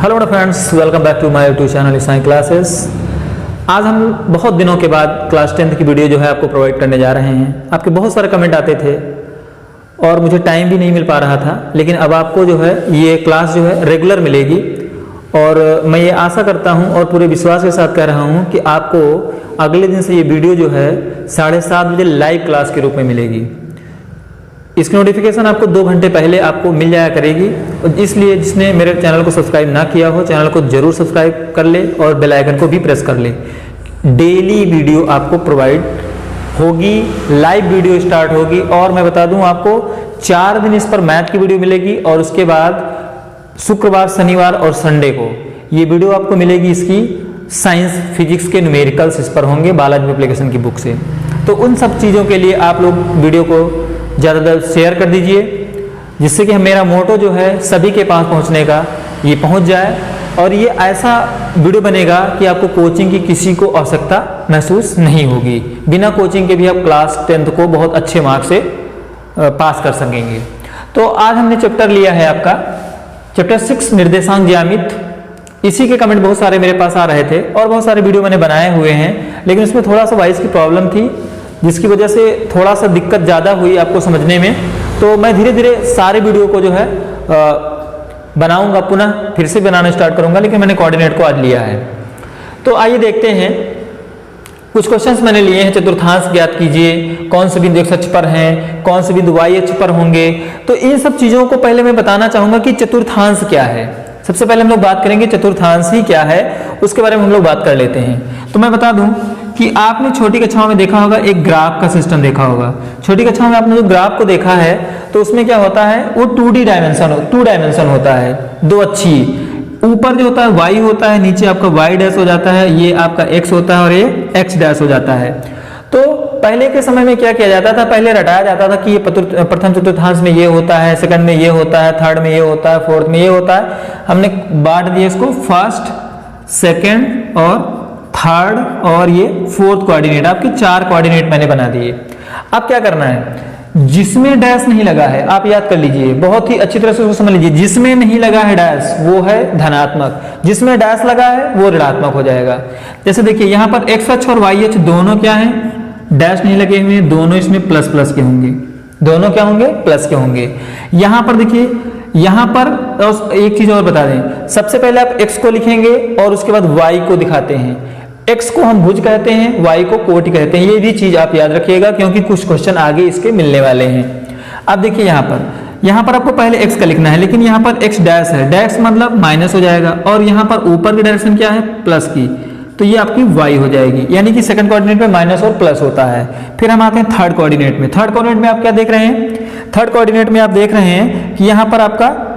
Hello friends, welcome back to my YouTube channel science classes. आज हम बहुत दिनों के बाद क्लास 10th की वीडियो जो है आपको प्रोवाइड करने जा रहे हैं। आपके बहुत सारे कमेंट आते थे और मुझे टाइम भी नहीं मिल पा रहा था, लेकिन अब आपको जो है ये क्लास जो है रेगुलर मिलेगी और मैं ये आशा करता हूँ और पूरे विश्वास के साथ कह रहा हूँ कि आपको अगले दिन से ये वीडियो जो है 7:30 बजे लाइव क्लास के रूप में मिलेगी। इसकी नोटिफिकेशन आपको 2 घंटे पहले आपको मिल जाया करेगी, और इसलिए जिसने मेरे चैनल को सब्सक्राइब ना किया हो चैनल को जरूर सब्सक्राइब कर ले और बेल आइकन को भी प्रेस कर ले। डेली वीडियो आपको प्रोवाइड होगी, लाइव वीडियो स्टार्ट होगी। और मैं बता दूं आपको 4 दिन इस पर मैथ की वीडियो मिलेगी और उसके बाद शुक्रवार, शनिवार और संडे को ये वीडियो आपको मिलेगी। इसकी साइंस फिजिक्स के न्यूमेरिकल्स इस पर होंगे बालाजी एप्लीकेशन की बुक से। तो उन सब चीज़ों के लिए आप लोग वीडियो को ज़्यादा शेयर कर दीजिए, जिससे कि मेरा मोटो जो है सभी के पास पहुंचने का ये पहुंच जाए और ये ऐसा वीडियो बनेगा कि आपको कोचिंग की किसी को आवश्यकता महसूस नहीं होगी। बिना कोचिंग के भी आप क्लास 10th को बहुत अच्छे मार्क्स से पास कर सकेंगे। तो आज हमने चैप्टर लिया है आपका चैप्टर 6 निर्देशांक ज्यामिति। इसी के कमेंट बहुत सारे मेरे पास आ रहे थे और बहुत सारे वीडियो मैंने बनाए हुए हैं, लेकिन उसमें थोड़ा सा वॉइस की प्रॉब्लम थी जिसकी वजह से थोड़ा सा दिक्कत ज़्यादा हुई आपको समझने में। तो मैं धीरे धीरे सारे वीडियो को जो है बनाऊंगा, पुनः फिर से बनाना स्टार्ट करूंगा, लेकिन मैंने कोऑर्डिनेट को आज लिया है। तो आइए देखते हैं, कुछ क्वेश्चंस मैंने लिए हैं। चतुर्थांश ज्ञात कीजिए, कौन से बिंदु x अक्ष पर हैं, कौन से बिंदु y अक्ष पर होंगे। तो इन सब चीज़ों को पहले मैं बताना चाहूँगा कि चतुर्थांश क्या है। सबसे पहले हम लोग बात करेंगे चतुर्थांश ही क्या है, उसके बारे में हम लोग बात कर लेते हैं। तो मैं बता दूं कि आपने छोटी कक्षाओं में देखा होगा, एक ग्राफ का सिस्टम देखा होगा। छोटी कक्षाओं में आपने जो ग्राफ को देखा है तो उसमें क्या होता है, वो 2 डायमेंशन होता है, 2 अक्षी। ऊपर जो होता है y होता है, नीचे आपका y डैश हो जाता है, ये आपका x होता है और ये x डैश हो जाता है। तो पहले के समय में क्या किया जाता था, पहले रटाया जाता था कि ये प्रथम चतुर्थांश में ये होता है, सेकंड में ये होता है, थर्ड में ये होता है, फोर्थ में ये होता है। हमने बांट दिया इसको फर्स्ट, सेकंड और थर्ड और ये फोर्थ कोऑर्डिनेट, आपके 4 कोऑर्डिनेट मैंने बना दिए। अब क्या करना है, जिसमें डैश नहीं लगा है आप याद कर लीजिए, बहुत ही अच्छी तरह से उसको समझ लीजिए। जिसमें नहीं लगा है डैश वो है धनात्मक, जिसमें डैश लगा है वो ऋणात्मक हो जाएगा। जैसे देखिए यहाँ पर x अक्ष और y अक्ष दोनों क्या है, डैश नहीं लगे हुए, दोनों इसमें प्लस प्लस के होंगे, दोनों क्या होंगे, प्लस के होंगे। यहाँ पर देखिए, यहाँ पर एक चीज और बता दें, सबसे पहले आप x को लिखेंगे और उसके बाद y को दिखाते हैं। x को हम भुज कहते हैं, y को कोटि कहते हैं। ये भी चीज आप याद रखिएगा क्योंकि कुछ क्वेश्चन आगे इसके मिलने वाले हैं। अब देखिए यहाँ पर आपको पहले x का लिखना है, लेकिन यहाँ पर x डैश है, डैश मतलब माइनस हो जाएगा, और यहाँ पर ऊपर की डायरेक्शन क्या है, प्लस की, तो ये आपकी y हो जाएगी। यानी कि सेकंड कोऑर्डिनेट में माइनस और प्लस होता है। फिर हम आते हैं थर्ड कोऑर्डिनेट में। थर्ड कोऑर्डिनेट में आप क्या देख रहे हैं, थर्ड कोऑर्डिनेट में आप देख रहे हैं कि यहाँ पर आपका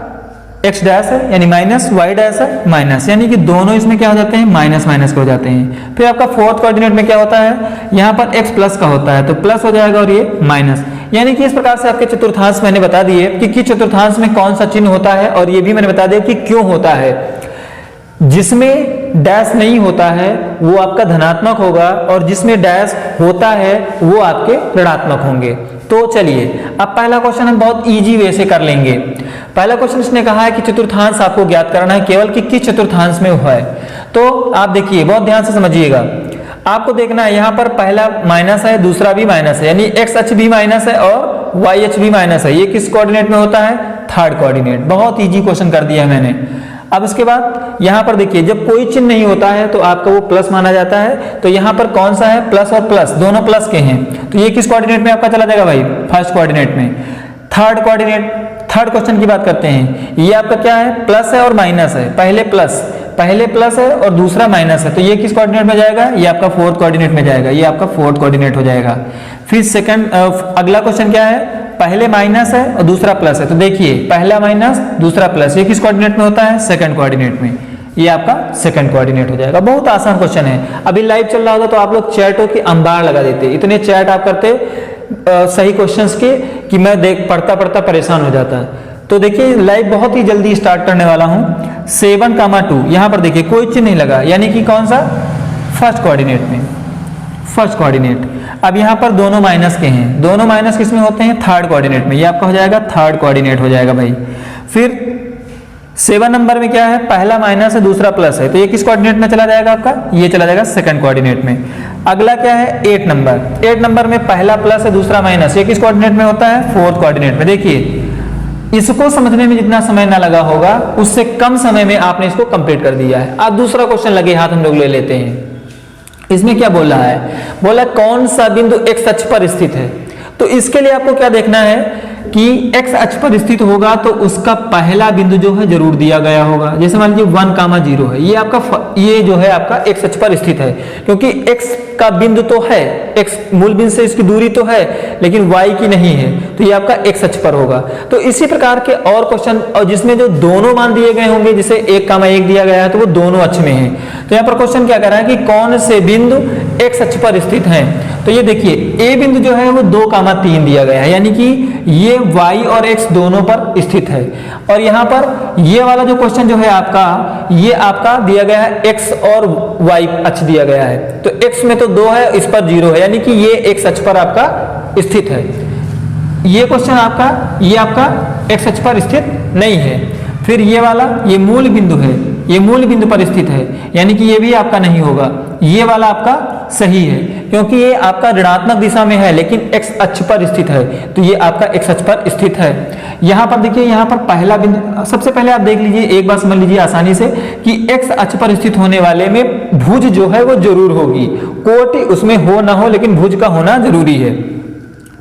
x डैश है यानी माइनस, y डैश है माइनस, यानी कि दोनों इसमें क्या हो जाते हैं, माइनस माइनस के हो जाते हैं। फिर आपका फोर्थ कोऑर्डिनेट में क्या होता है, यहाँ पर x प्लस का होता है तो प्लस हो जाएगा और ये माइनस। यानी कि इस प्रकार से आपके चतुर्थांश मैंने बता दिए कि चतुर्थांश में कौन सा चिन्ह होता है, और ये भी मैंने बता दिया कि क्यों होता है। जिसमें डैश नहीं होता है वो आपका धनात्मक होगा और जिसमें डैश होता है वो आपके ऋणात्मक होंगे। तो चलिए अब पहला क्वेश्चन हम बहुत इजी वे से कर लेंगे। पहला क्वेश्चन इसने कहा है कि चतुर्थांश आपको ज्ञात करना है केवल कि किस चतुर्थांश में हुआ है। तो आप देखिए, बहुत ध्यान से समझिएगा, आपको देखना है यहाँ पर पहला माइनस है, दूसरा भी माइनस है, यानी x अक्ष भी माइनस है और y अक्ष भी माइनस है। ये किस कोऑर्डिनेट में होता है, थर्ड कोऑर्डिनेट। बहुत इजी क्वेश्चन कर दिया है मैंने। अब इसके बाद यहाँ पर देखिए, जब कोई चिन्ह नहीं होता है तो आपका वो प्लस माना जाता है। तो यहाँ पर कौन सा है, प्लस और प्लस दोनों प्लस के हैं, तो ये किस कोऑर्डिनेट में आपका चला जाएगा भाई, फर्स्ट कोऑर्डिनेट में। थर्ड कोऑर्डिनेट, थर्ड क्वेश्चन की बात करते हैं, ये आपका क्या है, प्लस है और माइनस है, पहले प्लस है और दूसरा माइनस है, तो ये किस कोऑर्डिनेट में जाएगा, ये आपका फोर्थ कोऑर्डिनेट में जाएगा, ये आपका फोर्थ कोऑर्डिनेट हो जाएगा। फिर सेकंड अगला क्वेश्चन क्या है, पहले माइनस है और दूसरा प्लस है, तो देखिए पहला माइनस दूसरा प्लस, ये किस कोऑर्डिनेट में होता है, सेकंड कोऑर्डिनेट में, ये आपका सेकंड कोऑर्डिनेट हो जाएगा। बहुत आसान क्वेश्चन है। अभी लाइव चल रहा होगा तो आप लोग चैटों की अंबार लगा देते, इतने चैट आप करते सही क्वेश्चंस के कि मैं पढ़ता परेशान हो जाता। तो देखिए लाइव बहुत ही जल्दी स्टार्ट करने वाला हूं। 7,2 यहाँ पर देखिए कोई चिन्ह नहीं लगा, यानी कि कौन सा, फर्स्ट कोऑर्डिनेट में, फर्स्ट कोऑर्डिनेट। अब यहाँ पर दोनों माइनस के हैं, दोनों माइनस किसमें होते हैं, थर्ड कोऑर्डिनेट में, ये आपका हो जाएगा थर्ड कोऑर्डिनेट हो जाएगा भाई। फिर 7 नंबर में क्या है, पहला माइनस है दूसरा प्लस है, तो ये किस कोऑर्डिनेट में चला जाएगा आपका, ये चला जाएगा सेकंड कोऑर्डिनेट में। अगला क्या है 8 नंबर, 8 नंबर में पहला प्लस है दूसरा माइनस, ये किस कोऑर्डिनेट में होता है, फोर्थ कोऑर्डिनेट में। देखिए इसको समझने में जितना समय ना लगा होगा उससे कम समय में आपने इसको कंप्लीट कर दिया है। अब दूसरा क्वेश्चन लगे हाथ हम लोग ले लेते हैं। इसमें क्या बोल रहा है, बोला कौन सा बिंदु एक्स अक्ष पर स्थित है। तो इसके लिए आपको क्या देखना है कि एक्स अक्ष पर स्थित होगा तो उसका पहला बिंदु जो है जरूर दिया गया होगा। जैसे मान लीजिए 1,0 है, ये आपका ये जो है आपका एक्स अक्ष पर स्थित है, क्योंकि एक्स का बिंदु तो है, एक्स मूल बिंदु से इसकी दूरी तो है, लेकिन वाई की नहीं है, तो ये आपका एक्स अक्ष पर होगा। तो इसी प्रकार के और क्वेश्चन और जिसमें जो दोनों मान दिए गए होंगे, जैसे 1,1 दिया गया है तो वो दोनों अक्ष में है। तो यहाँ पर क्वेश्चन क्या कर रहा है कि कौन से बिंदु एक्स अक्ष पर स्थित है। तो ये देखिए ए बिंदु जो है वो 2,3 दिया गया है, यानी कि ये y और x दोनों पर स्थित है। और यहाँ पर ये वाला जो क्वेश्चन जो है आपका, ये आपका दिया गया है x और y अक्ष दिया गया है। तो x में तो 2 है, इस पर 0 है, यानी कि ये x अक्ष पर आपका स्थित है। ये क्वेश्चन आपका, ये आपका x अक्ष पर स्थित नहीं है। फिर ये वाला, ये मूल बिंदु है, ये मूल बिंदु पर स्थित है, यानी कि ये भी आपका नहीं होगा। ये वाला आपका सही है, क्योंकि ये आपका ऋणात्मक दिशा में है लेकिन x अक्ष पर स्थित है, तो ये आपका x अक्ष पर स्थित है। यहाँ पर देखिए, यहाँ पर पहला बिंदु, सबसे पहले आप देख लीजिए, एक बात समझ लीजिए आसानी से कि x अक्ष पर स्थित होने वाले में भुज जो है वो जरूर होगी, कोटि उसमें हो ना हो लेकिन भुज का होना जरूरी है।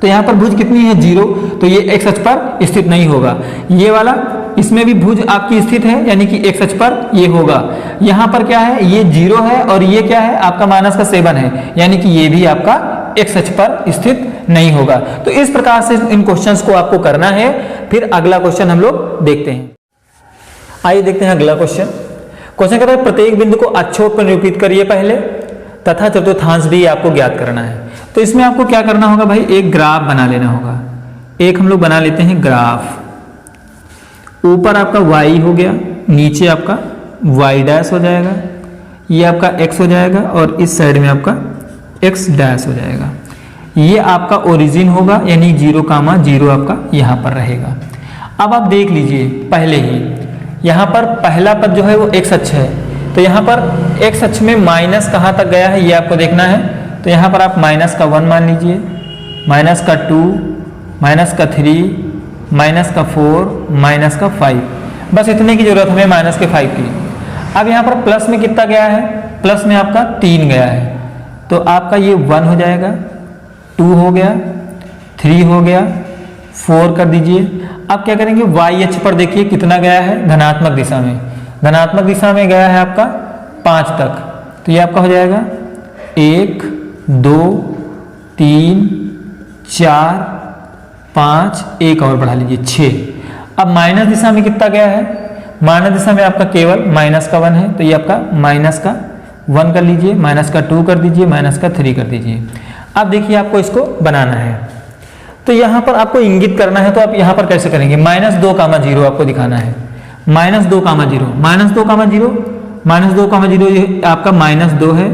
तो यहाँ पर भुज कितनी है 0, तो ये x अक्ष पर स्थित नहीं होगा। ये वाला, इसमें भी भुज आपकी स्थित है, यानी कि x अक्ष पर ये होगा। यहाँ पर क्या है, ये 0 है और ये क्या है आपका -7 है, यानी कि ये भी आपका x अक्ष पर स्थित नहीं होगा। तो इस प्रकार से इन क्वेश्चंस को आपको करना है। फिर अगला क्वेश्चन हम लोग देखते हैं। आइए देखते हैं अगला क्वेश्चन। क्वेश्चन कहता है प्रत्येक बिंदु को अक्षों पर निरूपित करिए पहले, तथा चतुर्थांश भी आपको ज्ञात करना है। तो इसमें आपको क्या करना होगा भाई, एक ग्राफ बना लेना होगा। एक हम लोग बना लेते हैं ग्राफ। ऊपर आपका y हो गया, नीचे आपका y डैश हो जाएगा, ये आपका x हो जाएगा और इस साइड में आपका x डैश हो जाएगा। ये आपका ओरिजिन होगा, यानी 0,0 आपका यहाँ पर रहेगा। अब आप देख लीजिए पहले ही, यहाँ पर पहला पद जो है वो x अक्ष है, तो यहाँ पर x अक्ष में माइनस कहाँ तक गया है ये आपको देखना है। तो यहाँ पर आप -1 मान लीजिए, -2, -3, -4, -5, बस इतने की जरूरत हमें -5 की। अब यहाँ पर प्लस में कितना गया है, प्लस में आपका 3 गया है, तो आपका ये 1 हो जाएगा, 2 हो गया, 3 हो गया, 4 कर दीजिए। अब क्या करेंगे, y अक्ष पर देखिए कितना गया है, धनात्मक दिशा में, धनात्मक दिशा में गया है आपका 5 तक, तो ये आपका हो जाएगा 1, 2, 3, 4, 5, एक और बढ़ा लीजिए 6। अब माइनस दिशा में कितना गया है, माइनस दिशा में आपका केवल -1 है, तो ये आपका -1 कर लीजिए, -2 कर दीजिए, -3 कर दीजिए। अब देखिए आपको इसको बनाना है, तो यहाँ पर आपको इंगित करना है, तो आप यहाँ पर कैसे करेंगे, -2,0 आपको दिखाना है, -2,0 ये आपका -2 है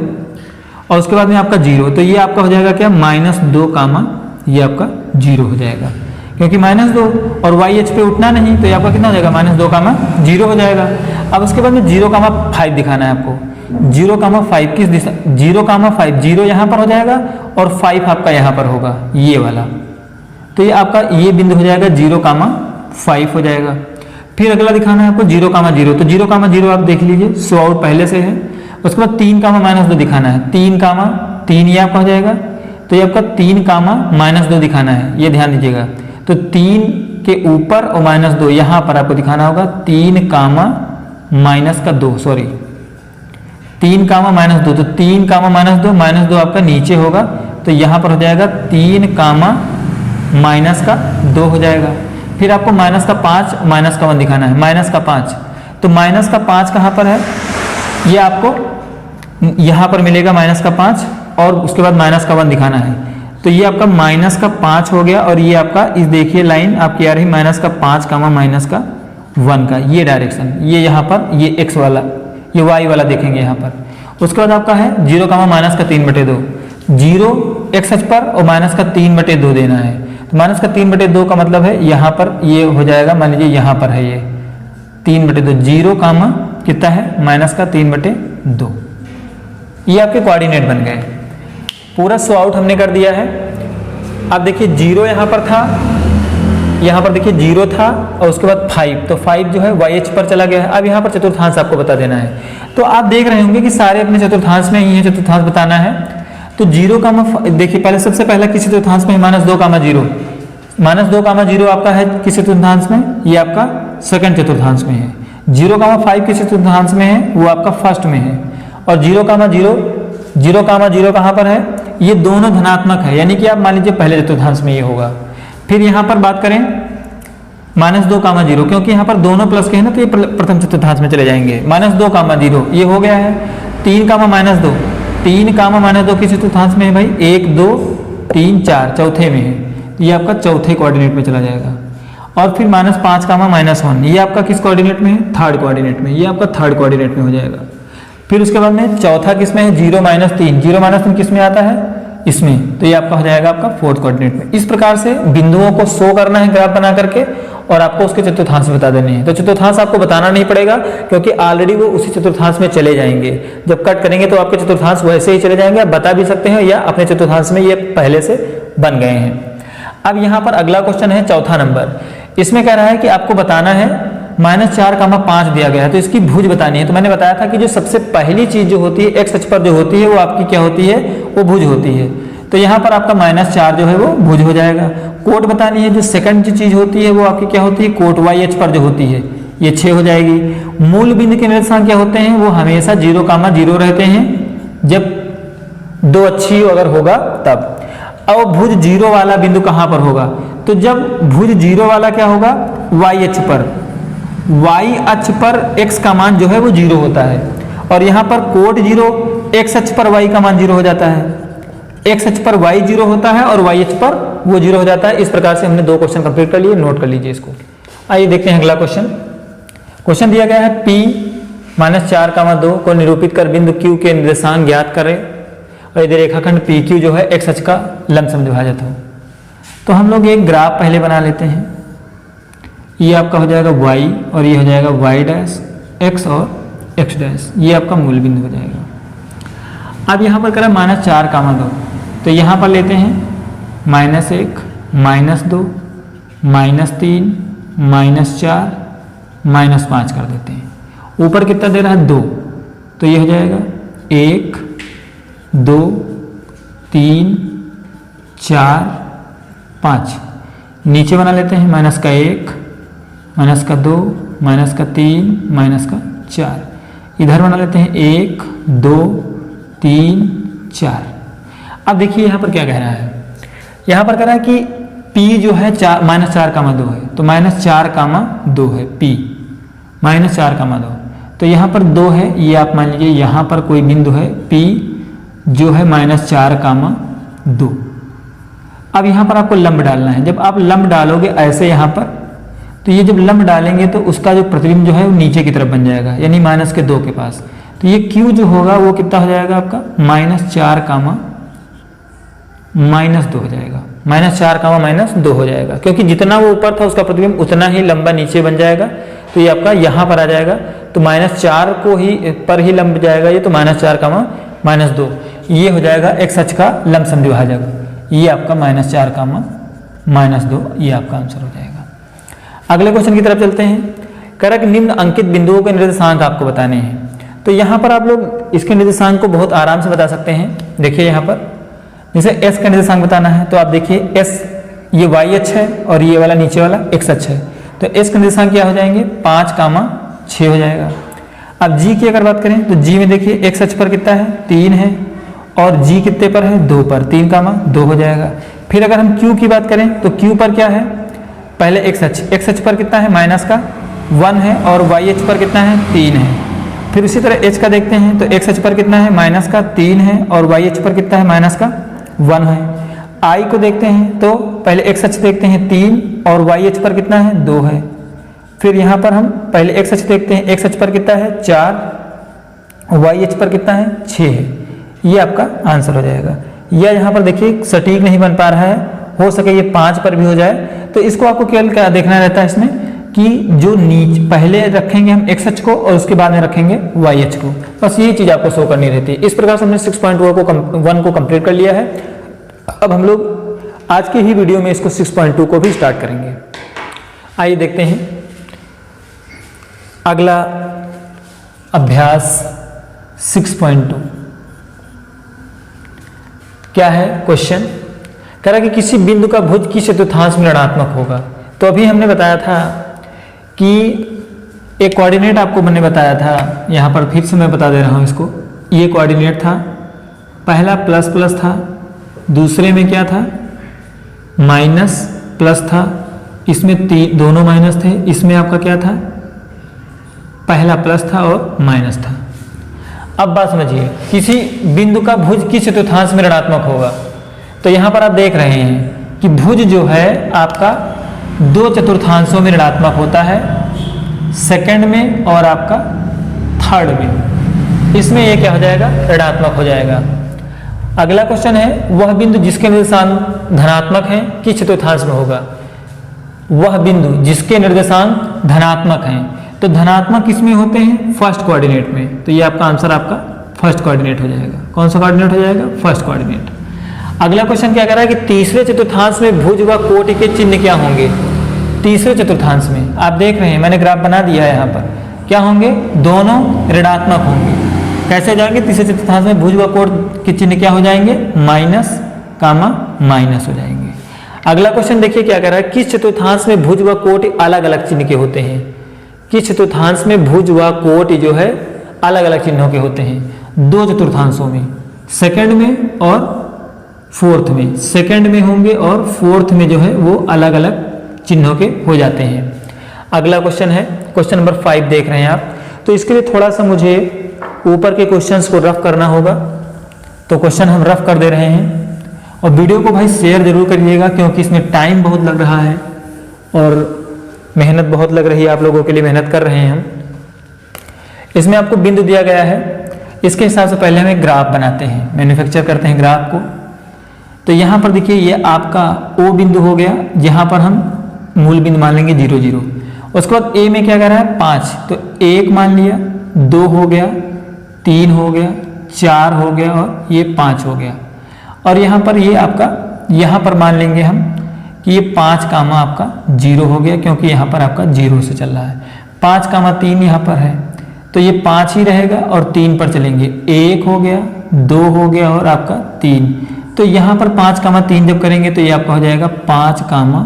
और उसके बाद में आपका 0, तो ये आपका हो जाएगा क्या, -2, ये आपका 0 हो जाएगा, क्योंकि -2 और y अक्ष पे उठना नहीं, तो ये आपका कितना हो जाएगा, -2,0 हो जाएगा। अब उसके बाद में 0,5 दिखाना है आपको, 0,5 किस दिशा, 0,5, 0 यहाँ पर हो जाएगा और 5 आपका यहाँ पर होगा, ये वाला, तो ये आपका ये बिंदु हो जाएगा 0,5 हो जाएगा। फिर अगला दिखाना है आपको 0,0, तो 0,0 आप देख लीजिए, सो आउट पहले से है। उसके बाद 3,-2 दिखाना है, 3, ये आपका हो जाएगा, तो ये आपका 3,-2 दिखाना है, ये ध्यान दीजिएगा। तो 3 के ऊपर और -2 यहाँ पर आपको दिखाना होगा, 3,-2, सॉरी 3,-2, तो 3,-2 आपका नीचे होगा, तो यहाँ पर हो जाएगा 3,-2 हो जाएगा। फिर आपको -5, -1 दिखाना है, -5, तो -5 कहाँ पर है, ये आपको यहाँ पर मिलेगा -5 और उसके बाद -1 दिखाना है, तो ये आपका -5 हो गया और ये आपका इस देखिए लाइन आपकी आ रही -5, -1 का ये डायरेक्शन, ये यहाँ पर ये x वाला, ये y वाला देखेंगे यहाँ पर। उसके बाद आपका है 0,-3/2, 0 x अक्ष पर और -3/2 देना है, तो -3/2 का मतलब है यहाँ पर ये हो जाएगा, मान लीजिए यहाँ पर है ये, 3/2, 0 कामा कितना है माइनस का 3/2। ये आपके कोऑर्डिनेट बन गए। पूरा सो आउट हमने कर दिया है। अब देखिए 0 यहाँ पर था, यहाँ पर देखिए 0 था और उसके बाद 5, तो 5 जो है वाई एच पर चला गया है। अब यहाँ पर चतुर्थांश आपको बता देना है। तो आप देख रहे होंगे कि सारे अपने चतुर्थांश में ही है, चतुर्थांश बताना है। तो 0 कामा देखिए पहले सबसे पहला किस चतुर्थांश में -2 कामा 0, -2 कामा 0 आपका है किस चतुर्थांश में, ये आपका सेकंड चतुर्थांश में है। 0 कामा 5 किस चतुर्थांश में है, वो आपका फर्स्ट में है। और 0 कामा 0 कहाँ पर है, ये दोनों धनात्मक है, यानी कि आप मान लीजिए पहले चतुर्थांश में ये होगा। फिर यहाँ पर बात करें -2 कामा 0, क्योंकि यहाँ पर दोनों प्लस के हैं ना, तो ये प्रथम चतुर्थांश में चले जाएंगे। -2 कामा 0 ये हो गया है। 3 कामा -2, 3 कामा -2 किस चतुर्थांश में है भाई, 1 2 3 4 चौथे में है, ये आपका चौथे कोऑर्डिनेट में चला जाएगा। और फिर -5 कामा -1 ये आपका किस कोऑर्डिनेट में है, थर्ड कोऑर्डिनेट में, ये आपका थर्ड कोऑर्डिनेट में हो जाएगा। फिर उसके बाद में चौथा किस में है, 0 -3, 0 -3 किस में आता है, इसमें, तो ये आपका हो जाएगा आपका फोर्थ कोऑर्डिनेट में। इस प्रकार से बिंदुओं को शो करना है ग्राफ बना करके, और आपको उसके चतुर्थांश बता देने हैं। तो चतुर्थांश आपको बताना नहीं पड़ेगा, क्योंकि ऑलरेडी वो उसी चतुर्थांश में चले जाएंगे। जब कट करेंगे तो आपके चतुर्थांश वैसे ही चले जाएंगे, आप बता भी सकते हैं, या अपने चतुर्थांश में ये पहले से बन गए हैं। अब यहाँ पर अगला क्वेश्चन है चौथा नंबर। इसमें कह रहा है कि आपको बताना है -4 कामा 5 दिया गया है, तो इसकी भुज बतानी है। तो मैंने बताया था कि जो सबसे पहली चीज जो होती है एक्स अक्ष पर जो होती है वो आपकी क्या होती है, वो भुज होती है। तो यहाँ पर आपका -4 जो है वो भुज हो जाएगा। कोट बतानी है, जो सेकंड चीज होती है वो आपकी क्या होती है, कोट वाई एच पर जो होती है, ये 6 हो जाएगी। मूल बिंदु के निर्देशांक क्या होते हैं, वो हमेशा 0 कामा 0 रहते हैं, जब 2 अच्छी अगर होगा तब। और भुज 0 वाला बिंदु कहाँ पर होगा, तो जब भुज 0 वाला क्या होगा, वाई अक्ष पर, वाई अक्ष पर x का मान जो है वो 0 होता है। और यहाँ पर कोट 0, x अक्ष पर y का मान 0 हो जाता है, x अक्ष पर y 0 होता है और y अक्ष पर वो 0 हो जाता है। इस प्रकार से हमने 2 क्वेश्चन कंप्लीट कर लिए, नोट कर लीजिए इसको। आइए देखते हैं अगला क्वेश्चन। क्वेश्चन दिया गया है p -4 कामा 2 को निरूपित कर बिंदु q के निर्देशांक ज्ञात करें, और यदि रेखाखंड PQ जो है x अक्ष का लंब समद्विभाजक हो। तो हम लोग एक ग्राफ पहले बना लेते हैं। ये आपका हो जाएगा y और ये हो जाएगा y डैश, x और x डैश, ये आपका मूल बिंदु हो जाएगा। अब यहाँ पर करें -4 कामा 2, तो यहाँ पर लेते हैं -1 -2 -3 -4 -5 कर देते हैं। ऊपर कितना दे रहा है 2, तो ये हो जाएगा 1 2 3 4 5। नीचे बना लेते हैं -1 -2 -3 -4। इधर बना लेते हैं 1 2 3 4। अब देखिए यहाँ पर क्या कह रहा है, यहाँ पर कह रहा है कि P जो है -4 कामा 2 है, तो -4 कामा 2 है P, -4 कामा 2, तो यहाँ पर 2 है, ये आप मान लीजिए यहाँ पर कोई बिंदु है P जो है -4 कामा 2। अब यहाँ पर आपको लंब डालना है। जब आप लंब डालोगे ऐसे यहाँ पर, तो ये जब लंब डालेंगे तो उसका जो प्रतिबिंब जो है वो नीचे की तरफ बन जाएगा, यानी -2 के पास। तो ये Q जो होगा वो कितना हो जाएगा आपका -4 कामा -2 हो जाएगा, -4 कामा -2 हो जाएगा, क्योंकि जितना वो ऊपर था उसका प्रतिबिंब उतना ही लंबा नीचे बन जाएगा। तो ये आपका यहाँ पर आ जाएगा, तो -4 को ही पर ही लंब जाएगा ये, तो -4 कामा -2 ये हो जाएगा x अक्ष का लंब समद्विभाजक। ये आपका -4 कामा -2 ये आपका आंसर हो जाएगा। अगले क्वेश्चन की तरफ चलते हैं। कह रहा है कि निम्न अंकित बिंदुओं के निर्देशांक आपको बताने हैं। तो यहाँ पर आप लोग इसके निर्देशांक को बहुत आराम से बता सकते हैं। देखिए यहाँ पर जैसे s का निर्देशांक बताना है, तो आप देखिए s ये y अक्ष है और ये वाला नीचे वाला x अक्ष है, तो s का निर्देशांक क्या हो जाएंगे 5 कामा 6 हो जाएगा। अब g की अगर बात करें तो g में देखिए x अक्ष पर कितना है 3 है, और g कितने पर है 2 पर, 3 कामा 2 हो जाएगा। फिर अगर हम q की बात करें तो q पर क्या है, पहले x अक्ष पर कितना है -1 है, और y अक्ष पर कितना है 3 है। फिर उसी तरह h का देखते हैं तो x अक्ष पर कितना है -3 है, और y अक्ष पर कितना है -1 है। I को देखते हैं तो पहले x अक्ष देखते हैं 3 और y अक्ष पर कितना है 2 है। फिर यहाँ पर हम पहले x अक्ष देखते हैं, x अक्ष पर कितना है 4, y अक्ष पर कितना है 6 है। ये आपका आंसर हो जाएगा। या यहाँ पर देखिए सटीक नहीं बन पा रहा है, हो सके ये 5 पर भी हो जाए। तो इसको आपको क्या देखना रहता है इसमें कि जो पहले रखेंगे हम एक्स अक्ष को और उसके बाद में रखेंगे वाई अक्ष को, बस ये चीज आपको शो करनी रहती है। इस प्रकार से हमने 6.1 को कंप्लीट कर लिया है। अब हम लोग आज के ही वीडियो में इसको 6.2 को भी स्टार्ट करेंगे। आइए देखते हैं अगला अभ्यास 6.2 क्या है। क्वेश्चन कह रहा है कि किसी बिंदु का भुज किस चतुर्थांश में ऋणात्मक होगा। तो अभी हमने बताया था कि एक कोऑर्डिनेट आपको मैंने बताया था, यहाँ पर फिर से मैं बता दे रहा हूँ इसको। ये कोऑर्डिनेट था, पहला प्लस प्लस था, दूसरे में क्या था माइनस प्लस था, इसमें दोनों माइनस थे, इसमें आपका क्या था पहला प्लस था और माइनस था। अब बात समझिए, किसी बिंदु का भुज किस चतुर्थांश में ऋणात्मक होगा। तो यहाँ पर आप देख रहे हैं कि भुज जो है आपका 2 चतुर्थांशों में ऋणात्मक होता है, सेकंड में और आपका थर्ड में। इसमें ये क्या हो जाएगा ऋणात्मक हो जाएगा। अगला क्वेश्चन है वह बिंदु जिसके निर्देशांक धनात्मक है किस चतुर्थांश में होगा। वह बिंदु जिसके निर्देशांक धनात्मक हैं, तो धनात्मक किसमें होते हैं फर्स्ट कोऑर्डिनेट में। तो ये आपका आंसर आपका फर्स्ट कोऑर्डिनेट हो जाएगा। कौन सा कोऑर्डिनेट हो जाएगा फर्स्ट कोऑर्डिनेट। अगला क्वेश्चन क्या कह रहा है कि तीसरे चतुर्थांश में भुज व कोटि के चिन्ह क्या होंगे। तीसरे चतुर्थांश में आप देख रहे हैं मैंने ग्राफ बना दिया है, यहाँ पर क्या होंगे दोनों ऋणात्मक होंगे। कैसे हो जाएंगे तीसरे चतुर्थांश में भुज व कोट के चिन्ह क्या हो जाएंगे माइनस कामा माइनस हो जाएंगे। अगला क्वेश्चन देखिए क्या कह रहा है किस चतुर्थांश में भुज व कोटि अलग अलग चिन्ह के होते हैं। किस चतुर्थांश में भुज व कोटि जो है अलग अलग चिन्हों के होते हैं। 2 चतुर्थांशों में, सेकंड में और फोर्थ में। सेकंड में होंगे और फोर्थ में जो है वो अलग अलग चिन्हों के हो जाते हैं। अगला क्वेश्चन है क्वेश्चन नंबर 5 देख रहे हैं आप। तो इसके लिए थोड़ा सा मुझे ऊपर के क्वेश्चंस को रफ करना होगा, तो क्वेश्चन हम रफ कर दे रहे हैं। और वीडियो को भाई शेयर जरूर करिएगा क्योंकि इसमें टाइम बहुत लग रहा है और मेहनत बहुत लग रही है, आप लोगों के लिए मेहनत कर रहे हैं हम। इसमें आपको बिंदु दिया गया है, इसके हिसाब से पहले हम एक ग्राफ बनाते हैं, मैन्युफैक्चर करते हैं ग्राफ को। तो यहाँ पर देखिए ये आपका O बिंदु हो गया, जहाँ पर हम मूल बिंदु मान लेंगे 0 0। उसके बाद A में क्या कर रहा है 5, तो 1 मान लिया, 2 हो गया, 3 हो गया, 4 हो गया और ये 5 हो गया। और यहाँ पर ये आपका यहाँ पर मान लेंगे हम कि ये 5 कामा आपका 0 हो गया क्योंकि यहाँ पर आपका 0 से चल रहा है। 5 कामा 3 यहाँ पर है तो ये 5 ही रहेगा और 3 पर चलेंगे। 1 हो गया, 2 हो गया और आपका 3। तो यहाँ पर 5 कामा 3 जब करेंगे तो ये आपका हो जाएगा 5 कामा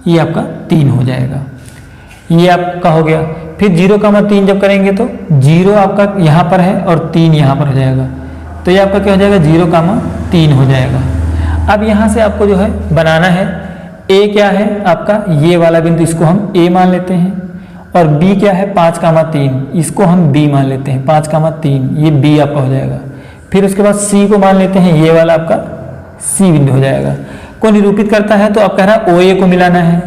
ये आपका 3 हो जाएगा। ये आपका हो गया। फिर 0 कामा 3 जब करेंगे तो 0 आपका यहाँ पर है और 3 यहाँ पर हो जाएगा। तो ये आपका क्या हो जाएगा 0 कामा 3 हो जाएगा। अब यहाँ से आपको जो है बनाना है A क्या है आपका ये वाला बिंदु, इसको हम A मान लेते हैं। और B क्या है 5 कामा 3, इसको हम B मान लेते हैं 5 कामा 3, ये B आपका हो जाएगा। फिर उसके बाद C को मान लेते हैं, ये वाला आपका C बिंदु हो जाएगा। को निरूपित करता है तो आप कह रहा है OA को मिलाना है,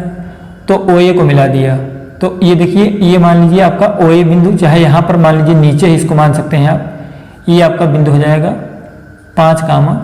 तो OA को मिला दिया। तो ये देखिए ये मान लीजिए आपका OA बिंदु, चाहे यहाँ पर मान लीजिए नीचे ही इसको मान सकते हैं आप। ये आपका बिंदु हो जाएगा 5 कामा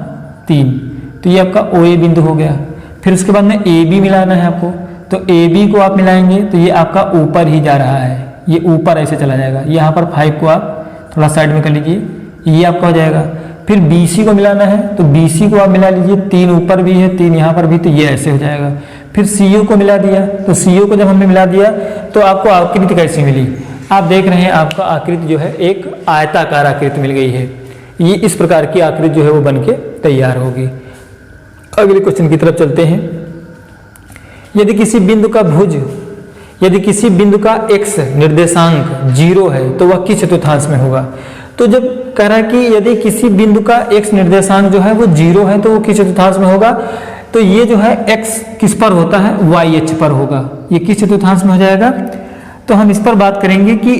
3, तो ये आपका OA बिंदु हो गया। फिर उसके बाद में AB मिलाना है आपको, तो AB को आप मिलाएंगे तो ये आपका ऊपर ही जा रहा है, ये ऊपर ऐसे चला जाएगा। यहाँ पर 5 को आप थोड़ा साइड में कर लीजिए, ये आपका हो जाएगा। फिर BC को मिलाना है तो BC को आप मिला लीजिए, 3 ऊपर भी है 3 यहाँ पर भी, तो ये ऐसे हो जाएगा। फिर CO को मिला दिया, तो CO को जब हमने मिला दिया तो आपको आकृति कैसी मिली। आप देख रहे हैं आपका आकृति जो है एक आयताकार आकृति मिल गई है। ये इस प्रकार की आकृति जो है वो बन के तैयार होगी। अगले क्वेश्चन की तरफ चलते हैं। यदि किसी बिंदु का भुज, यदि किसी बिंदु का x निर्देशांक 0 है तो वह किस चतुर्थांश में होगा। तो जब कह रहा है कि यदि किसी बिंदु का x निर्देशांक जो है वो 0 है तो वो किस चतुर्थांश में होगा, तो ये जो है x किस पर होता है y अक्ष पर होगा। ये किस चतुर्थांश में हो जाएगा, तो हम इस पर बात करेंगे कि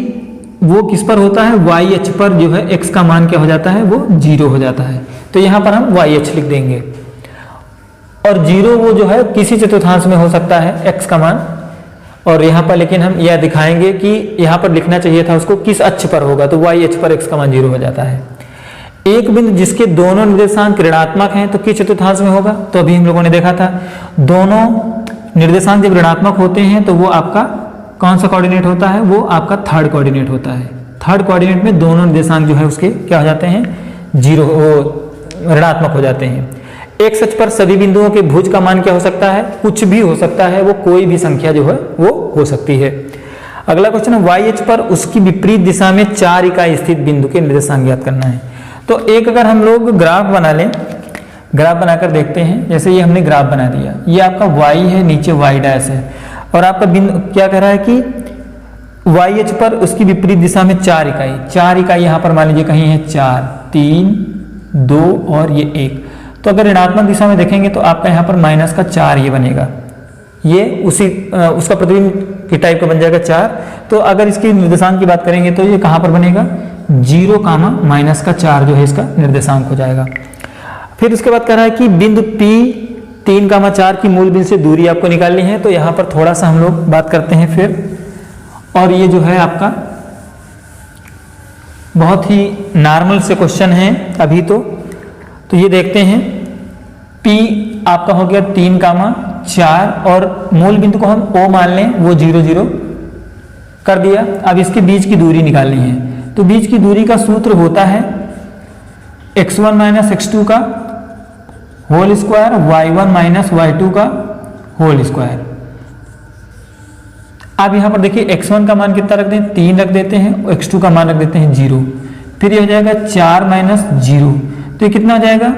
वो किस पर होता है y अक्ष पर जो है x का मान क्या हो जाता है वो 0 हो जाता है। तो यहाँ पर हम y अक्ष लिख देंगे और 0 वो जो है किसी चतुर्थांश में हो सकता है x का मान। और यहाँ पर लेकिन हम यह दिखाएंगे कि यहाँ पर लिखना चाहिए था उसको किस अक्ष पर होगा, तो y अक्ष पर x का मान 0 हो जाता है। एक बिंदु जिसके दोनों निर्देशांक ऋणात्मक हैं तो किस चतुर्थांश में होगा, तो अभी हम लोगों ने देखा था दोनों निर्देशांक जब ऋणात्मक होते हैं तो वो आपका कौन सा कोऑर्डिनेट होता है, वो आपका थर्ड कोऑर्डिनेट होता है। थर्ड कोऑर्डिनेट में दोनों निर्देशांक जो है उसके क्या हो जाते हैं, जीरो, ऋणात्मक हो जाते हैं। एक्स अक्ष पर सभी बिंदुओं के भुज का मान क्या हो सकता है, कुछ भी हो सकता है, वो कोई भी संख्या जो है वो हो सकती है। अगला क्वेश्चन है वाई अक्ष पर उसकी विपरीत दिशा में 4 इकाई स्थित बिंदु के निर्देशांक ज्ञात करना है। तो एक अगर हम लोग ग्राफ बना लें, ग्राफ बनाकर देखते हैं। जैसे ये हमने ग्राफ बना दिया, ये आपका y है, नीचे y डैश है, और आपका बिंदु क्या कह रहा है कि वाई अक्ष पर उसकी विपरीत दिशा में 4 इकाई यहाँ पर मान लीजिए कहीं है 4, 3, 2 और ये 1। तो अगर ऋणात्मक दिशा में देखेंगे तो आपका यहाँ पर -4 ये बनेगा, ये उसी उसका प्रतिबिंब की टाइप का बन जाएगा 4। तो अगर इसकी निर्देशांक की बात करेंगे तो ये कहाँ पर बनेगा, 0, -4 जो है इसका निर्देशांक हो जाएगा। फिर उसके बाद कह रहा है कि बिंदु P 3,4 की मूल बिंदु से दूरी आपको निकालनी है। तो यहाँ पर थोड़ा सा हम लोग बात करते हैं फिर, और ये जो है आपका बहुत ही नॉर्मल से क्वेश्चन है अभी तो ये देखते हैं। P आपका हो गया 3,4 और मूल बिंदु को हम O मान लें, वो 0, 0 कर दिया। अब इसके बीच की दूरी निकालनी है। तो बीच की दूरी का सूत्र होता है x1 - x2 का होल स्क्वायर, y1 - y2 का होल स्क्वायर। अब यहां पर देखिए x1 का मान कितना रख दें, 3 रख देते हैं, x2 का मान रख देते हैं 0। फिर ये हो जाएगा 4 - 0, तो ये कितना हो जाएगा,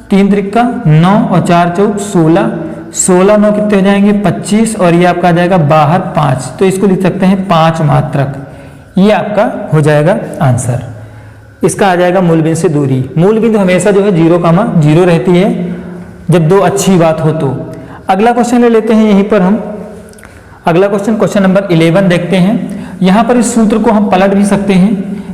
3 त्रिका 9 और 4 चौक 16, 16 9 कितने हो जाएंगे 25, और ये आपका आ जाएगा बाहर 5। तो इसको लिख सकते हैं 5 मात्रक। ये आपका हो जाएगा आंसर। इसका आ जाएगा मूल बिंदु से दूरी। मूल बिंदु हमेशा जो है 0,0 रहती है जब दो अच्छी बात हो तो। अगला क्वेश्चन ले लेते हैं यहीं पर हम। अगला क्वेश्चन नंबर 11 देखते हैं। यहाँ पर इस सूत्र को हम पलट भी सकते हैं।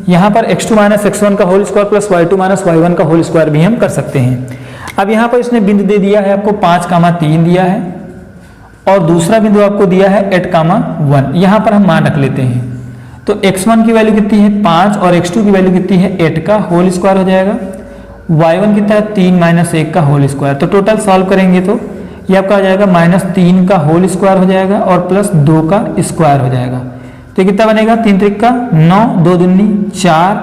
यहाँ पर x2 - x1 का whole square plus y2 - y1 का होल स्क्वायर भी हम कर सकते हैं। अब यहाँ पर इसने बिंदु दे दिया है आपको 5,3 दिया है, और दूसरा बिंदु आपको दिया है 8,1। यहाँ पर हम मान रख लेते हैं। तो x1 की वैल्यू कितनी है 5 और x2 की वैल्यू कितनी है 8 का होल स्क्वायर हो जाएगा। y1 कितना है 3 - 1 का होल स्क्वायर। तो टोटल सॉल्व करेंगे तो ये आपका आ जाएगा -3 का होल स्क्वायर हो जाएगा और प्लस 2 का स्क्वायर हो जाएगा। तो कितना बनेगा, 3 त्रिका 9, 2 दूनी 4,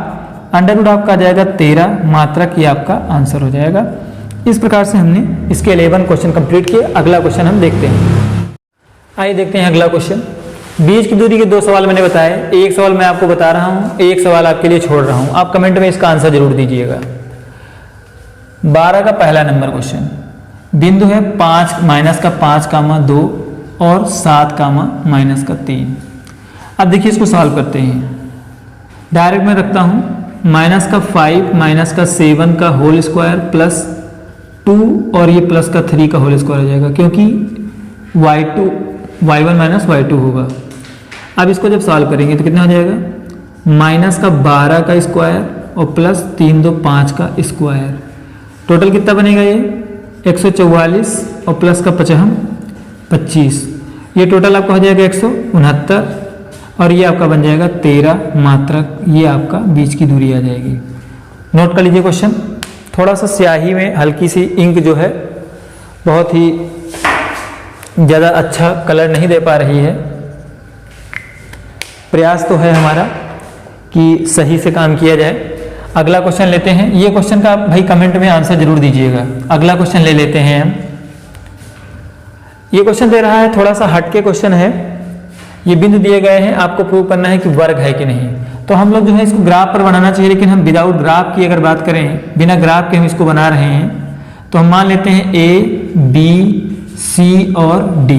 अंडर रूट आपका आ जाएगा 13 मात्रक। ये आपका आंसर हो जाएगा। इस प्रकार से हमने इसके 11 क्वेश्चन कंप्लीट किए। अगला क्वेश्चन हम देखते हैं। आइए देखते हैं अगला क्वेश्चन। बीच की दूरी के 2 सवाल मैंने बताए, एक सवाल मैं आपको बता रहा हूं, एक सवाल आपके लिए छोड़ रहा हूं। आप कमेंट में इसका आंसर जरूर दीजिएगा। 12 का पहला नंबर क्वेश्चन, बिंदु है 5 -2 और 7 -3। अब देखिए इसको सॉल्व करते हैं। डायरेक्ट मैं रखता हूं -5 -7 का होल स्क्वायर प्लस 2 और ये प्लस का 3 का होल स्क्वायर हो जाएगा, क्योंकि y1 - y2 होगा। अब इसको जब सॉल्व करेंगे तो कितना हो जाएगा, -12 का स्क्वायर और प्लस 3 2 5 का स्क्वायर। टोटल कितना बनेगा ये 144 और प्लस का 25। ये टोटल आपका हो जाएगा 169 और ये आपका बन जाएगा 13 मात्रक। ये आपका बीच की दूरी आ जाएगी। नोट कर लीजिए क्वेश्चन। थोड़ा सा स्याही में हल्की सी इंक जो है बहुत ही ज़्यादा अच्छा कलर नहीं दे पा रही है। प्रयास तो है हमारा कि सही से काम किया जाए। अगला क्वेश्चन लेते हैं। ये क्वेश्चन का भाई कमेंट में आंसर जरूर दीजिएगा। अगला क्वेश्चन ले लेते हैं हम। ये क्वेश्चन दे रहा है, थोड़ा सा हटके क्वेश्चन है। ये बिंदु दिए गए हैं, आपको प्रूव करना है कि वर्ग है कि नहीं। तो हम लोग जो है इसको ग्राफ पर बनाना चाहिए, लेकिन हम विदाउट ग्राफ की अगर बात करें, बिना ग्राफ के हम इसको बना रहे हैं, तो हम मान लेते हैं A, B, C और D।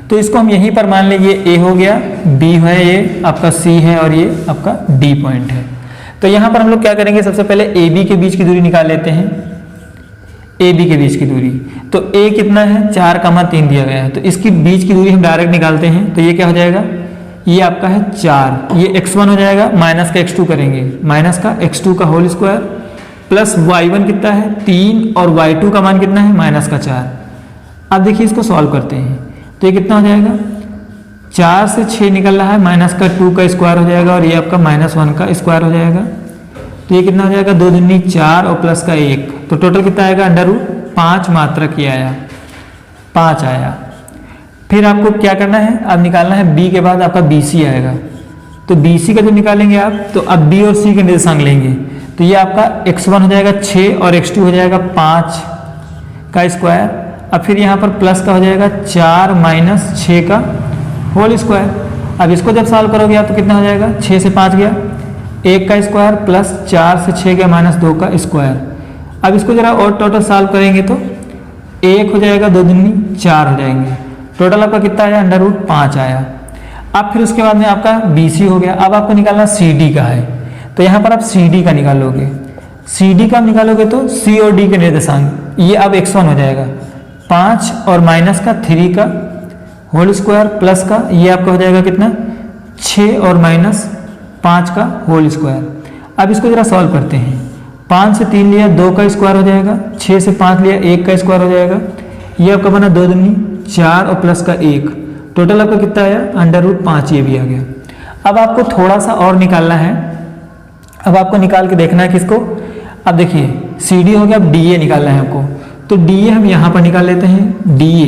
तो इसको हम यहीं पर मान लें, ये A हो गया, B है, ये आपका C है और ये आपका D पॉइंट है। तो यहाँ पर हम लोग क्या करेंगे, सबसे पहले AB के बीच की दूरी निकाल लेते हैं। AB के बीच की दूरी, तो A कितना है 4,3 दिया गया है, तो इसकी बीच की दूरी हम डायरेक्ट निकालते हैं। तो ये क्या हो जाएगा, ये आपका है 4, ये x1 हो जाएगा, माइनस का x2 करेंगे, माइनस का x2 का होल स्क्वायर प्लस y1 कितना है 3 और y2 का मान कितना है -4। अब देखिए इसको सॉल्व करते हैं, तो ये कितना हो जाएगा, 4 से 6 निकल रहा है, माइनस का 2 का स्क्वायर हो जाएगा और ये आपका -1 का स्क्वायर हो जाएगा। तो ये कितना हो जाएगा, 2 दूनी 4 और प्लस का 1, तो टोटल कितना आएगा √5 मात्रक ये आया, 5 आया। फिर आपको क्या करना है, अब निकालना है b के बाद आपका BC आएगा। तो BC का जब निकालेंगे आप तो अब B और C के निर्देशांक लेंगे, तो ये आपका x1 हो जाएगा 6 और x2 हो जाएगा 5 का स्क्वायर। अब फिर यहाँ पर प्लस का हो जाएगा 4 माइनस 6 का होल स्क्वायर। अब इसको जब सॉल्व करोगे आप तो कितना हो जाएगा, 6 से 5 गया 1 का स्क्वायर प्लस 4 से 6 गया माइनस 2 का स्क्वायर। अब इसको जरा और टोटल सॉल्व करेंगे तो 1 हो जाएगा, 2 दूनी 4 हो जाएंगे, टोटल आपका कितना आया, √5 आया। अब फिर उसके बाद में आपका BC हो गया। अब आपको निकालना CD का है, तो यहाँ पर आप CD का निकालोगे। CD का निकालोगे तो C और D के निर्देशांक, ये अब x1 हो जाएगा 5 और माइनस का 3 का होल स्क्वायर प्लस का ये आपका हो जाएगा कितना, 6 और माइनस 5 का होल स्क्वायर। अब इसको जरा सॉल्व करते हैं। 5 से 3 लिया 2 का स्क्वायर हो जाएगा, 6 से 5 लिया 1 का स्क्वायर हो जाएगा, ये आपका बना 2 दूनी 4 और प्लस का 1, टोटल आपका कितना आया, √5 ये भी आ गया। अब आपको थोड़ा सा और निकालना है। अब आपको निकाल के देखना है किसको, अब देखिए CD हो गया, अब DA निकालना है आपको। तो DA हम यहाँ पर निकाल लेते हैं, DA।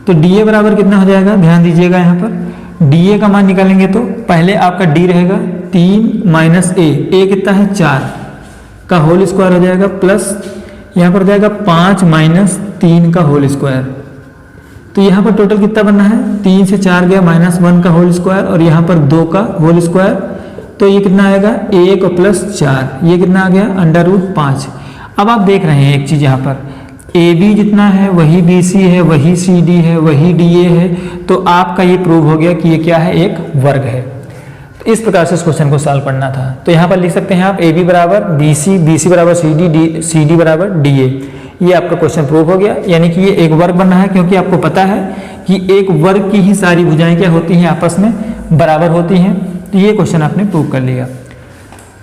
तो DA बराबर कितना हो जाएगा, ध्यान दीजिएगा यहाँ पर DA का मान निकालेंगे तो पहले आपका D रहेगा 3 माइनस A कितना है 4 का होल स्क्वायर हो जाएगा, प्लस यहाँ पर हो जाएगा 5 माइनस 3 का होल स्क्वायर। तो यहाँ पर टोटल कितना बनना है, 3 से 4 गया माइनस 1 का होल स्क्वायर और यहाँ पर 2 का होल स्क्वायर, तो ये कितना आएगा 1 और प्लस 4, ये कितना आ गया √5। अब आप देख रहे हैं एक चीज़ यहाँ पर AB जितना है वही BC है, वही CD है, वही DA है, तो आपका ये प्रूव हो गया कि ये क्या है, एक वर्ग है। तो इस प्रकार से इस क्वेश्चन को सॉल्व करना था। तो यहाँ पर लिख सकते हैं आप AB बराबर BC, BC बराबर CD, CD बराबर DA। ये आपका क्वेश्चन प्रूव हो गया, यानी कि ये एक वर्ग बनना है, क्योंकि आपको पता है कि एक वर्ग की ही सारी भुजाएं क्या होती हैं, आपस में बराबर होती हैं। तो ये क्वेश्चन आपने प्रूव कर लिया।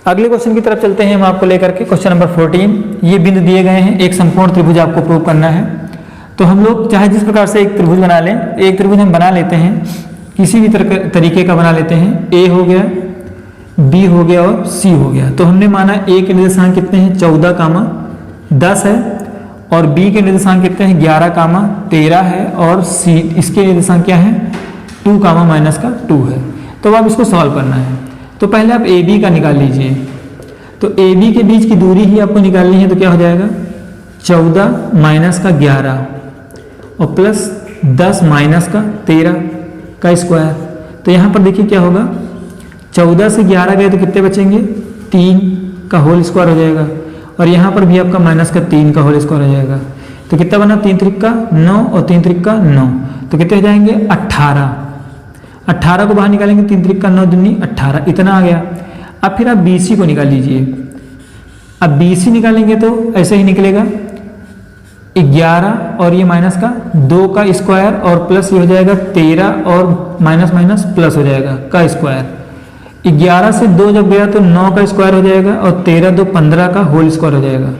अगले क्वेश्चन की तरफ चलते हैं हम आपको लेकर के, क्वेश्चन नंबर 14। ये बिंदु दिए गए हैं, एक समकोण त्रिभुज आपको प्रूव करना है। तो हम लोग चाहे जिस प्रकार से एक त्रिभुज बना लें, एक त्रिभुज हम बना लेते हैं, किसी भी तरीके का बना लेते हैं। A हो गया, B हो गया और C हो गया। तो हमने माना A के निर्देशांक कितने हैं, 14, 10 है, और B के निर्देशांक कितने हैं, 11, 13 है, और C इसके निर्देशांक क्या है, 2, -2 है। तो अब इसको सॉल्व करना है। तो पहले आप AB का निकाल लीजिए। तो AB के बीच की दूरी ही आपको निकालनी है, तो क्या हो जाएगा 14 माइनस का 11 और प्लस 10 माइनस का 13 का स्क्वायर। तो यहाँ पर देखिए क्या होगा, 14 से 11 गए तो कितने बचेंगे, 3 का होल स्क्वायर हो जाएगा, और यहाँ पर भी आपका माइनस का 3 का होल स्क्वायर हो जाएगा। तो कितना बना, 3 त्रिका 9 और 3 त्रिका 9, तो कितने हो जाएंगे 18। 18 को बाहर निकालेंगे, 3 त्रिका 9 दूनी 18, इतना आ गया। अब फिर आप BC को निकाल लीजिए। अब BC निकालेंगे तो ऐसे ही निकलेगा 11 और ये माइनस का 2 का स्क्वायर और प्लस ये हो जाएगा 13 और माइनस माइनस प्लस हो जाएगा का स्क्वायर। 11 से 2 जब गया तो 9 का स्क्वायर हो जाएगा और 13 2 15 का होल स्क्वायर हो जाएगा।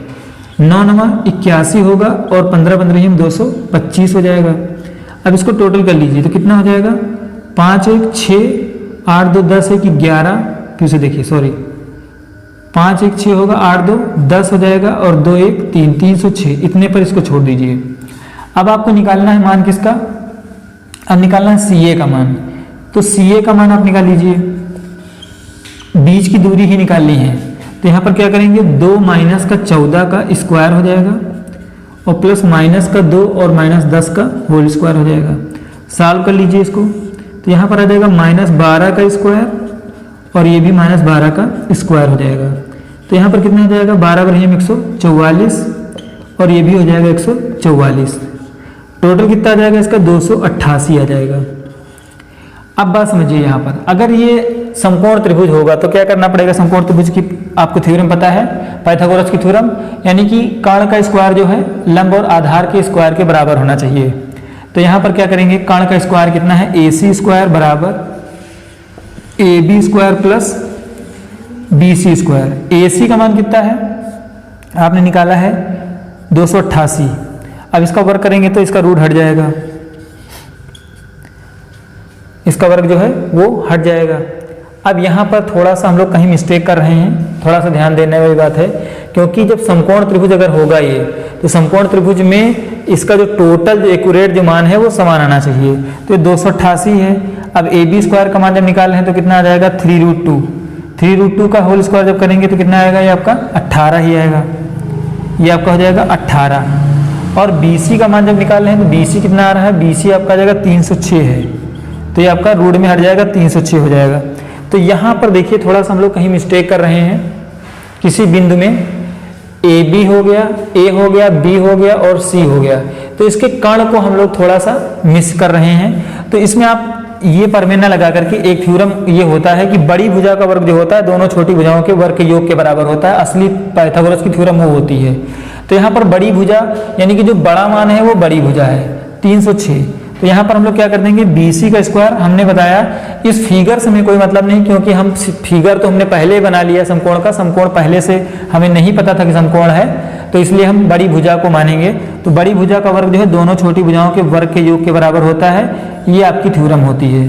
9 9 81 होगा और 15 15 हम 225 हो जाएगा। अब इसको टोटल कर लीजिए तो कितना हो जाएगा, 5 1 6 8 2 10 1 11, फिर से देखिए सॉरी 5 1 6 होगा, 8 2 10 हो जाएगा और 2 1 3 306, इतने पर इसको छोड़ दीजिए। अब आपको निकालना है मान किसका, अब निकालना है CA का मान। तो CA का मान आप निकाल लीजिए, बीच की दूरी ही निकालनी है। तो यहाँ पर क्या करेंगे, 2 माइनस का 14 का स्क्वायर हो जाएगा और प्लस माइनस का 2 और माइनस 10 का होल स्क्वायर हो जाएगा। सॉल्व कर लीजिए इसको, तो यहाँ पर आ जाएगा -12 का स्क्वायर और ये भी -12 का स्क्वायर हो जाएगा। तो यहाँ पर कितना हो जाएगा, 12 × 144 और ये भी हो जाएगा 144। टोटल कितना आ जाएगा इसका, 288 आ जाएगा। अब बात समझिए, यहाँ पर अगर ये समकोण त्रिभुज होगा तो क्या करना पड़ेगा, समकोण त्रिभुज की आपको थ्योरम पता है, पाइथागोरस की थ्योरम, यानी कि कर्ण का स्क्वायर जो है लंब और आधार के स्क्वायर के बराबर होना चाहिए। तो यहाँ पर क्या करेंगे, कर्ण का स्क्वायर कितना है, AC स्क्वायर बराबर AB square plus BC square. AC का मान कितना है आपने निकाला है 288। अब इसका वर्ग करेंगे तो इसका रूट हट जाएगा, इसका वर्ग जो है वो हट जाएगा। अब यहाँ पर थोड़ा सा हम लोग कहीं मिस्टेक कर रहे हैं, थोड़ा सा ध्यान देने वाली बात है, क्योंकि जब समकोण त्रिभुज अगर होगा ये, तो समकोण त्रिभुज में इसका जो टोटल जो एक्यूरेट जो मान है वो समान आना चाहिए। तो 288 है। अब ए बी स्क्वायर का मान जब निकाल रहे हैं तो कितना आ जाएगा 3√2। 3√2 का होल स्क्वायर जब करेंगे तो कितना आएगा, ये आपका 18 ही आएगा, ये आपका हो जाएगा 18। और BC का मान जब निकाल रहे हैं तो BC कितना आ रहा है, BC आपका आ जाएगा 306 है, तो ये आपका रूट में हट जाएगा 306 हो जाएगा। तो यहाँ पर देखिए थोड़ा सा हम लोग कहीं मिस्टेक कर रहे हैं, किसी बिंदु में AB हो गया, A हो गया, B हो गया और C हो गया, तो इसके कर्ण को हम लोग थोड़ा सा मिस कर रहे हैं। तो इसमें आप ये परमेय न लगा करके एक थ्योरम ये होता है कि बड़ी भुजा का वर्ग जो होता है दोनों छोटी भुजाओं के वर्ग के योग के बराबर होता है, असली पाइथागोरस की थ्योरम वो होती है। तो यहाँ पर बड़ी भुजा यानी कि जो बड़ा मान है वो बड़ी भुजा है 306। तो यहाँ पर हम लोग क्या कर देंगे, BC का स्क्वायर हमने बताया, इस फिगर से हमें कोई मतलब नहीं क्योंकि हम फिगर तो हमने पहले ही बना लिया समकोण का, समकोण पहले से हमें नहीं पता था कि समकोण है, तो इसलिए हम बड़ी भुजा को मानेंगे। तो बड़ी भुजा का वर्ग जो है दोनों छोटी भुजाओं के वर्ग के योग के बराबर होता है, ये आपकी थ्योरम होती है।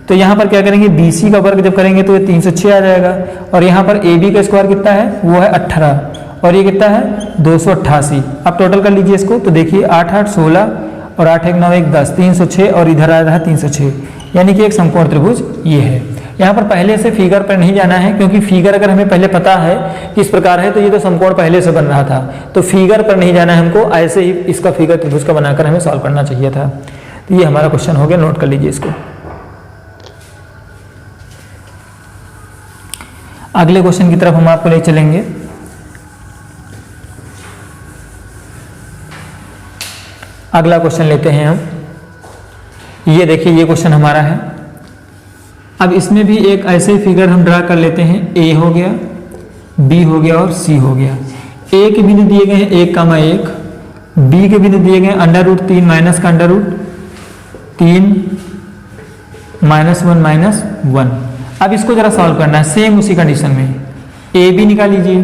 तो यहाँ पर क्या करेंगे, BC का वर्ग जब करेंगे तो ये 306 आ जाएगा, और यहाँ पर AB का स्क्वायर कितना है, वो है 18, और ये कितना है 288। अब टोटल कर लीजिए इसको, तो देखिए 8 8 16 और 8 1 9 1 10, 306 और इधर आ रहा है 306, यानी कि एक समकोण त्रिभुज ये है। यहाँ पर पहले से फिगर पर नहीं जाना है क्योंकि फिगर अगर हमें पहले पता है किस प्रकार है तो ये तो समकोण पहले से बन रहा था, तो फिगर पर नहीं जाना है हमको, ऐसे ही इसका फिगर त्रिभुज का बनाकर हमें सॉल्व करना चाहिए था। तो ये हमारा क्वेश्चन हो गया, नोट कर लीजिए इसको। अगले क्वेश्चन की तरफ हम आपको ले चलेंगे। अगला क्वेश्चन लेते हैं हम, ये देखिए ये क्वेश्चन हमारा है। अब इसमें भी एक ऐसे फिगर हम ड्रा कर लेते हैं, A हो गया, B हो गया और C हो गया। A के बिंदु दिए गए हैं 1,1, B के बिंदु दिए गए √3 माइनस का √3 -1 -1। अब इसको जरा सॉल्व करना है सेम उसी कंडीशन में। AB निकाल लीजिए,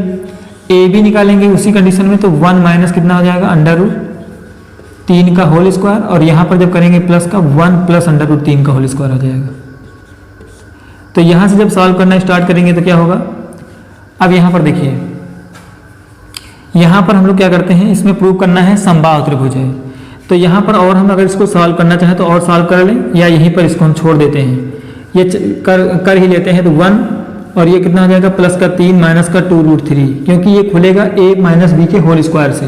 AB निकालेंगे उसी कंडीशन में तो 1 माइनस कितना हो जाएगा √3 का होल स्क्वायर, और यहाँ पर जब करेंगे प्लस का 1 प्लस √3 का होल स्क्वायर हो जाएगा। तो यहाँ से जब सॉल्व करना स्टार्ट करेंगे तो क्या होगा, अब यहाँ पर देखिए, यहाँ पर हम लोग क्या करते हैं, इसमें प्रूव करना है समबाहु त्रिभुज है, तो यहाँ पर और हम अगर इसको सॉल्व करना चाहें तो और सॉल्व कर लें, या यहीं पर इसको हम छोड़ देते हैं, ये कर ही लेते हैं। तो 1 और ये कितना हो जाएगा प्लस का 3 माइनस का 2√3, क्योंकि ये खुलेगा A माइनस B के होल स्क्वायर से।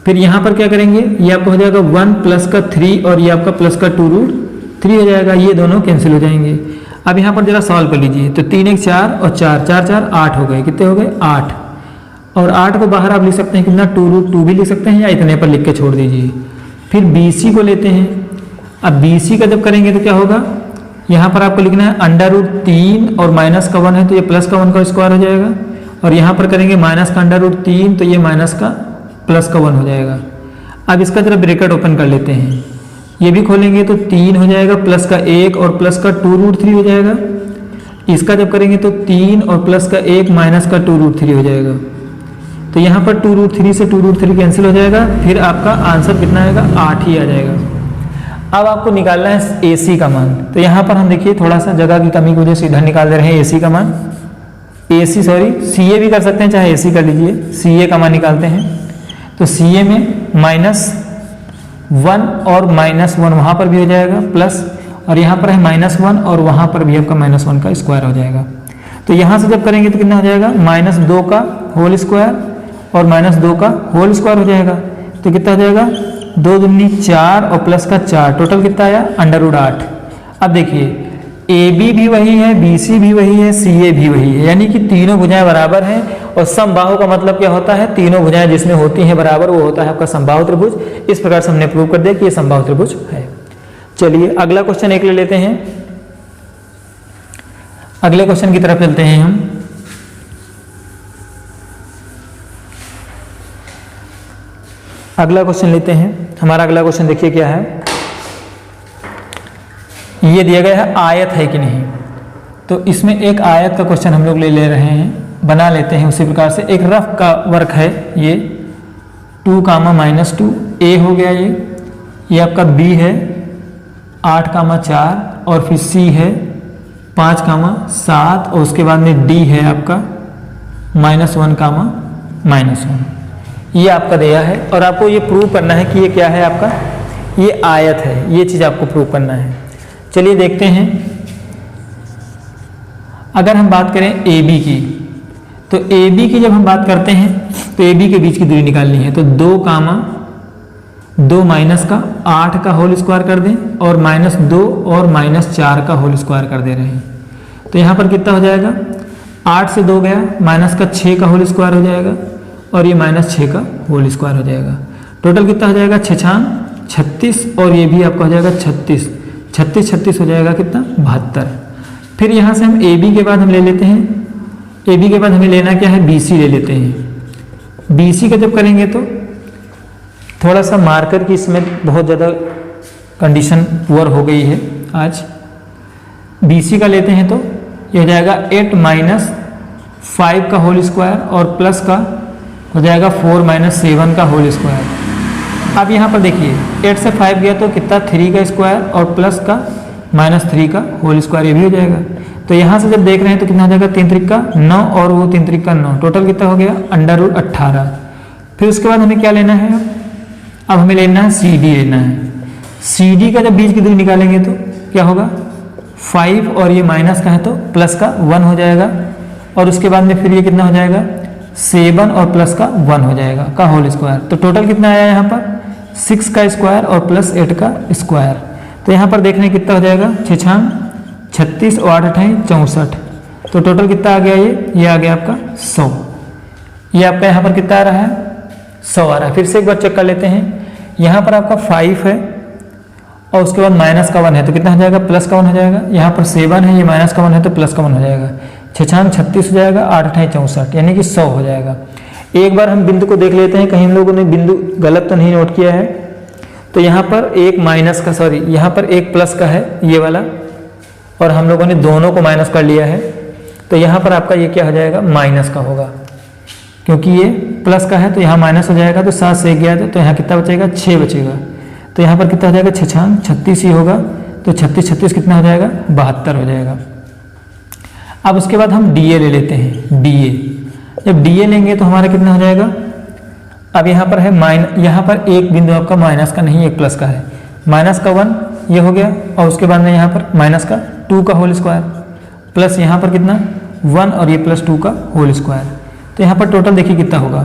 फिर यहाँ पर क्या करेंगे, ये आपका हो जाएगा 1 प्लस का 3 और ये आपका प्लस का 2√3 हो जाएगा, ये दोनों कैंसिल हो जाएंगे। अब यहाँ पर जरा सॉल्व कर लीजिए, तो 3 1 4 और 4 4 4 8 हो गए, कितने हो गए 8, और 8 को बाहर आप लिख सकते हैं कितना 2√2 भी लिख सकते हैं, या इतने पर लिख के छोड़ दीजिए। फिर BC को लेते हैं, अब BC का जब करेंगे तो क्या होगा, यहाँ पर आपको लिखना है √3 और माइनस का 1 है तो ये प्लस का 1 का स्क्वायर हो जाएगा, और यहाँ पर करेंगे माइनस का √3 तो ये माइनस का प्लस का 1 हो जाएगा। अब इसका जरा ब्रैकेट ओपन कर लेते हैं, ये भी खोलेंगे तो 3 हो जाएगा प्लस का 1 और प्लस का 2√3 हो जाएगा। इसका जब करेंगे तो 3 और प्लस का 1 माइनस का 2√3 हो जाएगा। तो यहाँ पर 2√3 से 2√3 कैंसिल हो जाएगा, फिर आपका आंसर कितना आएगा 8 ही आ जाएगा। अब आपको निकालना है AC का मान, तो यहाँ पर हम देखिए थोड़ा सा जगह की कमी की वजह से इधर निकाल दे रहे हैं AC का मान, CA भी कर सकते हैं, चाहे AC कर लीजिए। CA का मान निकालते हैं, तो CA में -1 और -1 वहाँ पर भी हो जाएगा प्लस, और यहाँ पर है -1 और वहाँ पर भी आपका -1 का स्क्वायर हो जाएगा। तो यहाँ से जब करेंगे तो कितना हो जाएगा -2 का होल स्क्वायर और -2 का होल स्क्वायर हो जाएगा, तो कितना हो जाएगा 2 दूनी 4 और प्लस का 4, टोटल कितना आया √8। अब देखिए AB भी वही है, BC भी वही है, CA भी वही है, यानी कि तीनों भुजाएं बराबर हैं। और समबाहु का मतलब क्या होता है, तीनों भुजाएं जिसमें होती हैं बराबर वो होता है आपका समबाहु त्रिभुज। इस प्रकार से हमने प्रूव कर दिया कि ये समबाहु त्रिभुज है। चलिए अगला क्वेश्चन एक ले लेते हैं, अगले क्वेश्चन की तरफ चलते हैं हम। अगला क्वेश्चन लेते हैं, हमारा अगला क्वेश्चन देखिए क्या है, ये दिया गया है आयत है कि नहीं, तो इसमें एक आयत का क्वेश्चन हम लोग ले रहे हैं, बना लेते हैं उसी प्रकार से। एक रफ का वर्क है ये 2, -2 A हो गया, ये आपका B है 8, 4 और फिर C है 5, 7 और उसके बाद में D है आपका -1, -1। ये आपका दिया है और आपको ये प्रूव करना है कि ये क्या है, आपका ये आयत है, ये चीज़ आपको प्रूव करना है। चलिए देखते हैं। अगर हम बात करें ए बी की, तो ए बी की जब हम बात करते हैं तो ए बी के बीच की दूरी निकालनी है, तो 2 माइनस का 8 का होल स्क्वायर कर दें और -2 और -4 का होल स्क्वायर कर दे रहे हैं। तो यहाँ पर कितना हो जाएगा, 8 से 2 गया, माइनस का 6 का होल स्क्वायर हो जाएगा और ये -6 का होल स्क्वायर हो जाएगा। टोटल कितना हो जाएगा, 36 और ये भी आपका हो जाएगा 36 हो जाएगा कितना, 72। फिर यहाँ से हम ए बी के बाद हम ले लेते हैं, ए बी के बाद हमें लेना क्या है, बी सी ले लेते हैं। बी सी का जब करेंगे तो थोड़ा सा मार्कर की इसमें बहुत ज़्यादा कंडीशन पुअर हो गई है आज। बी सी का लेते हैं तो ये हो जाएगा 8 माइनस 5 का होल स्क्वायर और प्लस का हो जाएगा 4 माइनस 7 का होल स्क्वायर। अब यहाँ पर देखिए 8 से 5 गया तो कितना, 3 का स्क्वायर और प्लस का -3 का होल स्क्वायर, ये भी हो जाएगा। तो यहाँ से जब देख रहे हैं तो कितना हो जाएगा, 3 त्रिक का 9 और वो 3 त्रिक का 9, टोटल कितना हो गया, √18। फिर उसके बाद हमें क्या लेना है, अब हमें लेना है सी डी लेना है। सी डी का जब बीच की दूरी निकालेंगे तो क्या होगा, 5 और ये माइनस का है तो प्लस का 1 हो जाएगा और उसके बाद में फिर ये कितना हो जाएगा, 7 और प्लस का 1 हो जाएगा का होल स्क्वायर। तो टोटल कितना आया यहाँ पर, 6 का स्क्वायर और प्लस 8 का स्क्वायर। तो यहाँ पर देख रहे हैं कितना हो जाएगा, 36 और 8 है 64। तो टोटल कितना आ गया, ये आ गया आपका 100। ये आपका यहाँ पर कितना आ रहा है, 100 आ रहा है। फिर से एक बार चेक कर लेते हैं। यहाँ पर आपका 5 है और उसके बाद माइनस का 1 है तो कितना हो जाएगा, प्लस का 1 हो जाएगा। यहाँ पर 7 है, ये माइनस का 1 है तो प्लस का 1 हो जाएगा। 36 हो जाएगा, 8 है 64, यानी कि 100 हो जाएगा। एक बार हम बिंदु को देख लेते हैं, कहीं हम लोगों ने बिंदु गलत तो नहीं नोट किया है। तो यहाँ पर एक माइनस का, सॉरी यहाँ पर एक प्लस का है ये वाला और हम लोगों ने दोनों को माइनस कर लिया है। तो यहाँ पर आपका ये क्या हो जाएगा, माइनस का होगा, क्योंकि ये प्लस का है तो यहाँ माइनस हो जाएगा। तो 7 से 1 गया तो यहाँ कितना बचेगा, 6 बचेगा। तो यहाँ पर कितना हो जाएगा, 36 ही होगा। तो 36 कितना हो जाएगा, 72 हो जाएगा। अब उसके बाद हम डी ए ले लेते हैं। डी ए, जब डी ए लेंगे तो हमारा कितना हो जाएगा, अब यहाँ पर है यहाँ पर एक बिंदु आपका माइनस का नहीं, एक प्लस का है। माइनस का 1 ये हो गया और उसके बाद में यहाँ पर माइनस का 2 का होल स्क्वायर प्लस यहाँ पर कितना 1 और ये +2 का होल स्क्वायर। तो यहाँ पर टोटल देखिए कितना होगा,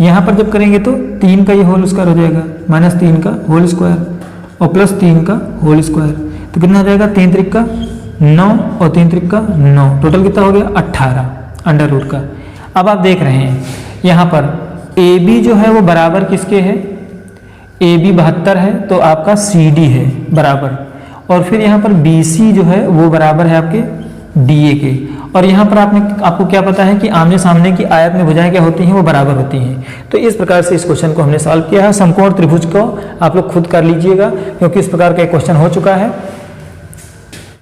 यहाँ पर जब करेंगे तो 3 का ये होल स्क्वायर हो जाएगा, -3 का होल स्क्वायर और +3 का होल स्क्वायर। तो कितना हो जाएगा, 3 त्रिक का 9 और 3 त्रिक का 9, टोटल कितना हो गया 18 अंडर रूट का। अब आप देख रहे हैं यहाँ पर ए बी जो है वो बराबर किसके है, ए बी 72 है तो आपका सी डी है बराबर, और फिर यहाँ पर बी सी जो है वो बराबर है आपके डी ए के। और यहाँ पर आपको क्या पता है कि आमने सामने की आयत में भुजाएं क्या होती हैं, वो बराबर होती हैं। तो इस प्रकार से इस क्वेश्चन को हमने सॉल्व किया है। समकोण त्रिभुज को आप लोग खुद कर लीजिएगा क्योंकि इस प्रकार का एक क्वेश्चन हो चुका है।